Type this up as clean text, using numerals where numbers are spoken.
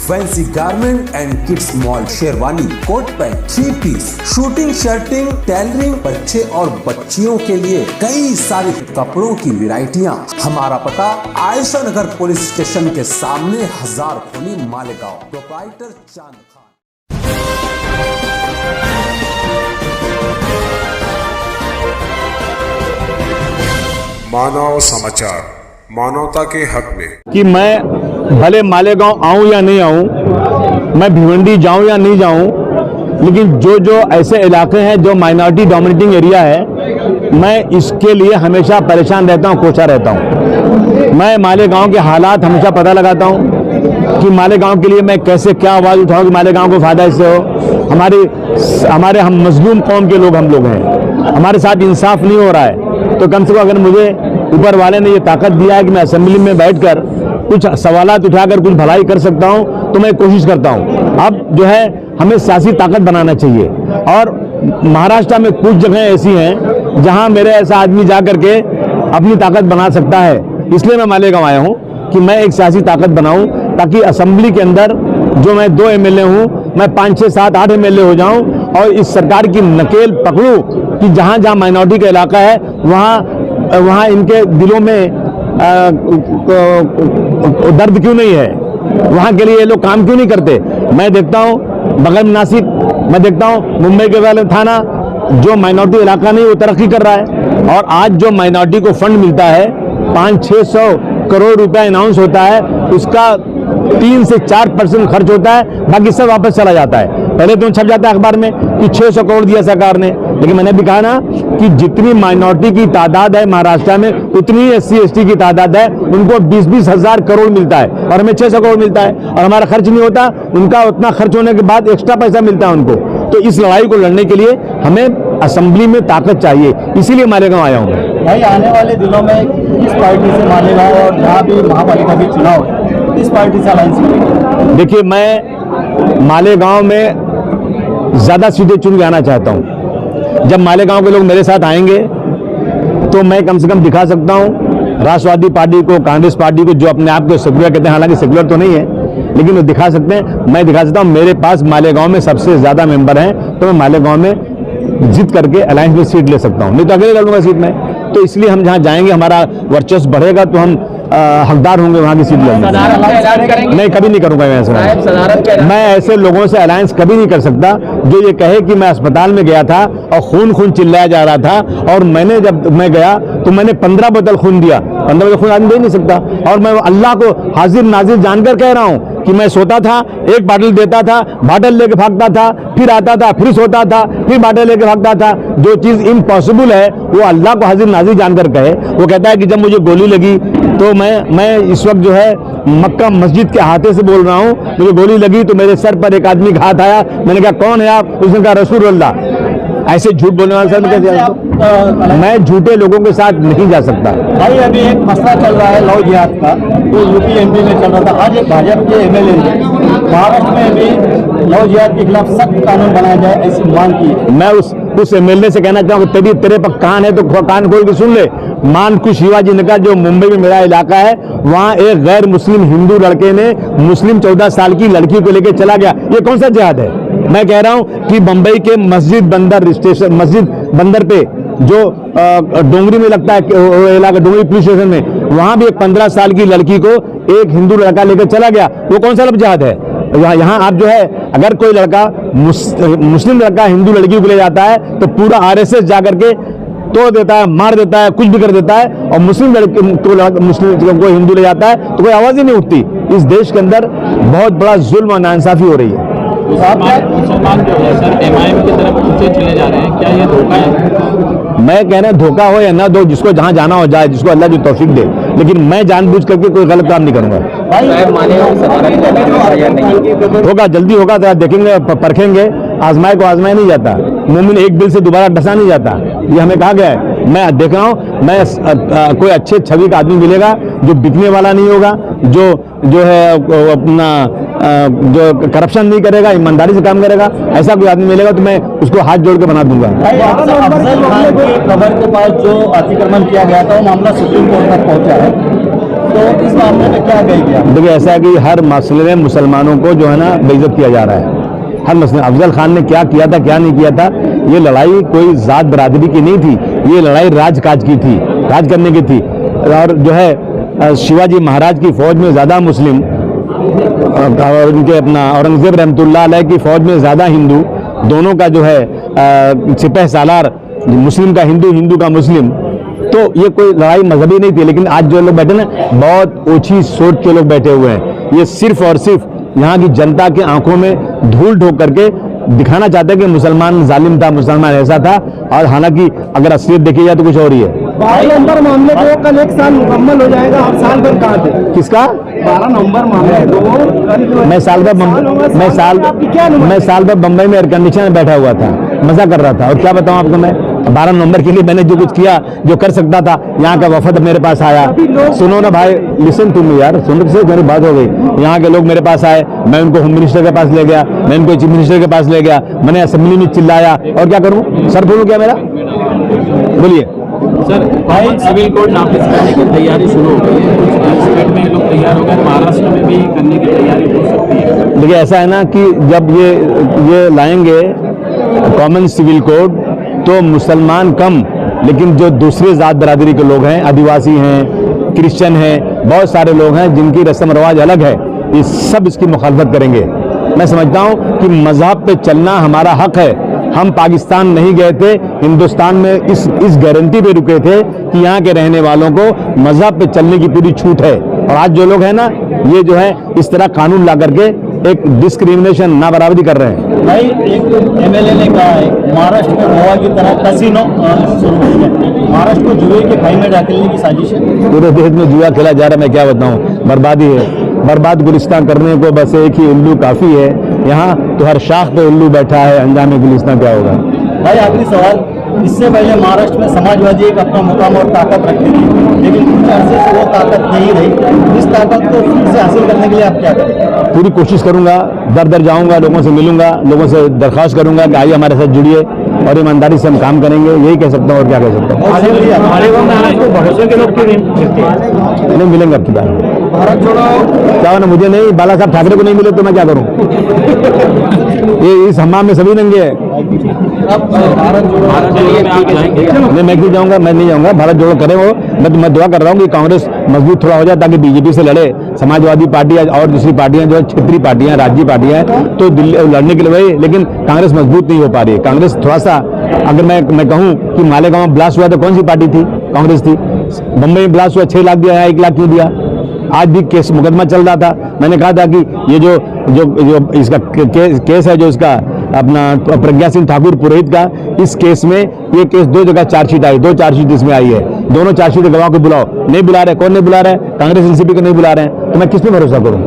Fancy garment and kids mall, sherwani, coat pant, 3 piece, suiting, shirting, tailoring, बच्चे और बच्चियों के लिए कई सारे कपड़ों की वैरायटियां। हमारा पता आयशा नगर पुलिस स्टेशन के सामने, हजार खोली, मालेगांव। प्रोप्राइटर चांद खान। मानव समाचार, मानवता के हक में। कि मैं भले मालेगांव आऊं या नहीं आऊं, मैं भिवंडी जाऊं या नहीं जाऊं, लेकिन जो ऐसे इलाके हैं जो माइनॉरिटी डोमिनेटिंग एरिया है, मैं इसके लिए हमेशा परेशान रहता हूं, कोसा रहता हूं। मैं मालेगांव के हालात हमेशा पता लगाता हूं कि मालेगांव के लिए मैं कैसे क्या आवाज़ उठाऊं कि मालेगांव को फायदा इससे हो। हमारे हम मजलूम कौम के लोग हम लोग हैं, हमारे साथ इंसाफ नहीं हो रहा है, तो कम से कम अगर मुझे ऊपर वाले ने ये ताकत दिया है कि मैं असेंबली में बैठकर कुछ सवालात उठाकर कुछ भलाई कर सकता हूं, तो मैं कोशिश करता हूं। अब जो है हमें सियासी ताकत बनाना चाहिए, और महाराष्ट्र में कुछ जगह ऐसी हैं जहां मेरे ऐसा आदमी जा करके अपनी ताकत बना सकता है। इसलिए मैं मालेगांव आया हूं कि मैं एक सियासी ताकत बनाऊं, ताकि असेंबली के अंदर जो मैं 2 MLA हूं, मैं 5, 6, 7, 8 MLA हो जाऊं और इस सरकार की नकेल पकड़ूं कि जहां जहां माइनॉरिटी का इलाका है वहां इनके दिलों में दर्द क्यों नहीं है, वहां के लिए ये लोग काम क्यों नहीं करते। मैं देखता हूं बगल में नासिक, मैं देखता हूं मुंबई के वाले थाना, जो माइनॉरिटी इलाका नहीं वो तरक्की कर रहा है, और आज जो माइनॉरिटी को फंड मिलता है 500-600 करोड़ रुपया अनाउंस होता है, उसका 3 से 4% खर्च होता है, बाकी सब वापस चला जाता है। पहले तो छप जाता है अखबार में कि 600 करोड़ दिया सरकार ने, लेकिन मैंने भी कहा ना कि जितनी माइनॉरिटी की तादाद है महाराष्ट्र में, उतनी SC/ST की तादाद है, उनको 20-20 हजार करोड़ मिलता है और हमें 600 करोड़ मिलता है, और हमारा खर्च नहीं होता, उनका उतना खर्च होने के बाद एक्स्ट्रा पैसा मिलता है उनको। तो इस लड़ाई को लड़ने के लिए हमें असेंबली में ताकत चाहिए, इसीलिए मालेगांव आया हूँ। भाई, आने वाले दिनों में किस पार्टी से मालेगांव और जहाँ भी महापालिका के चुनाव है, किस पार्टी से अलायंस करेंगे? देखिए, मैं मालेगांव में ज़्यादा सीटें चुन के आना चाहता हूं। जब मालेगांव के लोग मेरे साथ आएंगे तो मैं कम से कम दिखा सकता हूं राष्ट्रवादी पार्टी को, कांग्रेस पार्टी को, जो अपने आप को सेक्युलर कहते हैं, हालांकि सेक्युलर तो नहीं है, लेकिन वो दिखा सकते हैं। मैं दिखा सकता हूं मेरे पास मालेगांव में सबसे ज़्यादा मेंबर हैं, तो मैं मालेगांव में जीत करके अलायंस में सीट ले सकता हूं, नहीं तो अकेले लड़ूंगा सीट में। तो इसलिए हम जहां जाएंगे हमारा वर्चस्व बढ़ेगा, तो हम हकदार होंगे वहां की सीट लेने। नहीं, कभी नहीं करूंगा मैं ऐसे लोगों से अलायंस कभी नहीं कर सकता जो ये कहे कि मैं अस्पताल में गया था और खून चिल्लाया जा रहा था, और मैंने जब मैं गया तो मैंने 15 बोतल खून दिया। 15 बोतल खून आदमी दे नहीं सकता, और मैं अल्लाह को हाजिर नाजिर जानकर कह रहा हूं कि मैं सोता था, एक बाटल देता था, बाटल लेके भागता था, फिर आता था, फिर सोता था, फिर बाटल लेके भागता था। जो चीज इम्पॉसिबल है वो अल्लाह को हाजिर नाजिर जानकर कहे। वो कहता है कि जब मुझे गोली लगी तो मैं इस वक्त जो है मक्का मस्जिद के हाथे से बोल रहा हूं, मुझे गोली लगी तो मेरे सर पर एक आदमी का हाथ आया, मैंने कहा कौन है आप? उसने कहा रसूलुल्लाह। ऐसे झूठ बोलने वाले सर कैसे? मैं झूठे लोगों के साथ नहीं जा सकता। भाई, अभी एक मसला चल रहा है लव जिहाद का, वो UP MP में चल रहा था। आज एक भाजपा के MLA ने महाराष्ट्र में भी लव जिहाद के खिलाफ सख्त कानून बनाया जाए, ऐसी मांग की। मैं उस MLA से कहना चाहूँगा, तेरे पर कान है तो कान खोल के सुन ले। मानकुश शिवाजी नगर जो मुंबई में मेरा इलाका है, वहाँ एक गैर मुस्लिम हिंदू लड़के ने मुस्लिम 14 साल की लड़की को लेकर चला गया। ये कौन सा जिहाद है? मैं कह रहा हूँ कि मुंबई के मस्जिद बंदर पे जो डोंगरी में लगता है इलाका, डोंगरी पुलिस स्टेशन में, वहाँ भी एक 15 साल की लड़की को एक हिंदू लड़का लेकर चला गया। वो कौन सा जिहाद है? यहाँ आप जो है, अगर कोई लड़का मुस्लिम लड़का हिंदू लड़की को ले जाता है तो पूरा RSS जाकर के तोड़ देता है, मार देता है, कुछ भी कर देता है, और मुस्लिम को हिंदू ले जाता है तो कोई आवाज ही नहीं उठती। इस देश के अंदर बहुत बड़ा जुल्म और नाइंसाफी हो रही है। मुसलमान जो है सर MIM की तरफ ऊंचे चले जा रहे हैं, क्या ये धोखा है? मैं कह रहा हूं धोखा हो या ना दो, जिसको जहां जाना हो जाए, जिसको अल्लाह जो तौफीक दे, लेकिन मैं जानबूझ करके कोई गलत काम नहीं करूंगा। होगा, जल्दी होगा, तो देखेंगे, परखेंगे। आजमाए को आजमाया नहीं जाता, मोमिन एक दिल से दोबारा डसा नहीं जाता, ये हमें कहा गया है। मैं देख रहा हूँ, मैं कोई अच्छे छवि का आदमी मिलेगा जो बिकने वाला नहीं होगा, जो है अपना जो करप्शन नहीं करेगा, ईमानदारी से काम करेगा, ऐसा कोई आदमी मिलेगा तो मैं उसको हाथ जोड़ के बना दूंगा। अफजल खान की कब्र के पास जो अतिक्रमण किया गया था, वो मामला सुप्रीम कोर्ट तक पहुंचा है। तो इस मामले में क्या कहेंगे आप? देखिए, ऐसा है कि हर मसले में मुसलमानों को जो है ना बेइज्जत किया जा रहा है। हर मसले, अफजल खान ने क्या किया था क्या नहीं किया था, ये लड़ाई कोई जात बरादरी की नहीं थी, ये लड़ाई राजकाज की थी, राज करने की थी। और जो है शिवाजी महाराज की फौज में ज़्यादा मुस्लिम और उनके अपना औरंगजेब रहमतुल्लाह अलैह की फौज में ज़्यादा हिंदू, दोनों का जो है सिपह सालार, मुस्लिम का हिंदू, हिंदू का मुस्लिम। तो ये कोई लड़ाई मजहबी नहीं थी। लेकिन आज जो लोग बैठे ना, बहुत ओछी सोच के लोग बैठे हुए हैं। ये सिर्फ और सिर्फ यहाँ की जनता के आंखों में धूल ठोक करके दिखाना चाहते हैं कि मुसलमान जालिम था, मुसलमान ऐसा था। और हालांकि अगर असलियत देखी जाए तो कुछ और ही है। 12 नवंबर मामले को कल 1 साल मुकम्मल हो जाएगा, आप साल भर कहाँ थे? किसका? 12 नवंबर मामले को मैं साल भर बम्बई में एयर कंडीशन में बैठा हुआ था, मजा कर रहा था। और क्या बताऊं आपको, मैं 12 नवंबर के लिए मैंने जो कुछ किया, जो कर सकता था, यहाँ का वफद मेरे पास आया। सुनो ना भाई, लिसन टू मी यार, सुनो से मेरी बात हो गई। यहाँ के लोग मेरे पास आए, मैं उनको होम मिनिस्टर के पास ले गया, मैं उनको चीफ मिनिस्टर के पास ले गया, मैंने असेंबली में चिल्लाया। और क्या करूँ, सर बोलूँ क्या मेरा? बोलिए सर। भाई सिविल कोड नाफिज करने की तैयारी शुरू हो गई है, कुछ स्टेट में लोग तैयार हो गए, महाराष्ट्र में भी करने की तैयारी हो सकती है। देखिए, ऐसा है ना कि जब ये लाएंगे कॉमन सिविल कोड, तो मुसलमान कम, लेकिन जो दूसरे जात बरादरी के लोग हैं, आदिवासी हैं, क्रिश्चियन हैं, बहुत सारे लोग हैं जिनकी रस्म रवाज अलग है, ये सब इसकी मुखालफत करेंगे। मैं समझता हूँ कि मजहब पे चलना हमारा हक है। हम पाकिस्तान नहीं गए थे, हिंदुस्तान में इस गारंटी पे रुके थे कि यहाँ के रहने वालों को मजहब पे चलने की पूरी छूट है। और आज जो लोग हैं ना, ये जो है इस तरह कानून ला करके एक डिस्क्रिमिनेशन, ना बराबरी कर रहे हैं। भाई एक एमएलए ने कहा है महाराष्ट्र में गोवा की तरह कैसीनो शुरू हो गया, महाराष्ट्र को जुए के खाई में डालने की साजिश है। पूरे देश में जुआ खेला जा रहा है, मैं क्या बताऊं, बर्बादी है। बर्बाद गुलिस्तान करने को बस एक ही उल्लू काफी है। यहाँ तो हर शाख पे उल्लू बैठा है, अंजाम गुलिस्तान क्या होगा। भाई आखिरी सवाल, इससे पहले महाराष्ट्र में समाजवादी एक अपना मुकाम और ताकत रखती थी, लेकिन कुछ अरसे से वो ताकत नहीं रही। इस ताकत को फिर से हासिल करने के लिए आप क्या करेंगे? पूरी कोशिश करूंगा, दर दर जाऊंगा, लोगों से मिलूंगा, लोगों से दरख्वास्त करूंगा कि आइए हमारे साथ जुड़िए और ईमानदारी से हम काम करेंगे। यही कह सकता हूँ, और क्या कह सकता हूँ। भरोसे के लोग क्यों नहीं मिलेंगे अब की बार। भारत छोड़ो क्या ना, मुझे नहीं, बाला साहब ठाकरे को नहीं मिले तो मैं क्या करूँ? ये इस हमाम में सभी नंगे हैं। नहीं, मैं क्यों जाऊंगा, मैं नहीं जाऊंगा। भारत जोड़ो करें वो, मैं दुआ कर रहा हूँ कि कांग्रेस मजबूत थोड़ा हो जाए ताकि बीजेपी से लड़े। समाजवादी पार्टी और दूसरी पार्टियां जो क्षेत्रीय पार्टियां, राज्य पार्टियां हैं, तो लड़ने के लिए वही, लेकिन कांग्रेस मजबूत नहीं हो पा रही है। कांग्रेस थोड़ा सा, अगर मैं कहूँ कि मालेगांव में ब्लास्ट हुआ तो कौन सी पार्टी थी? कांग्रेस थी। बम्बई में ब्लास्ट हुआ, 6 लाख दिया, 1 लाख क्यों दिया? आज भी केस मुकदमा चल रहा था। मैंने कहा था कि ये जो इसका केस है, जो इसका अपना प्रज्ञा सिंह ठाकुर पुरोहित का, इस केस में ये केस 2 जगह चार्जशीट आई, 2 चार्जशीट इसमें आई है। दोनों चार्जशीट गवाह को बुलाओ, नहीं बुला रहे। कौन नहीं बुला रहे? कांग्रेस एनसीपी को नहीं बुला रहे हैं, तो मैं किस पे भरोसा करूं?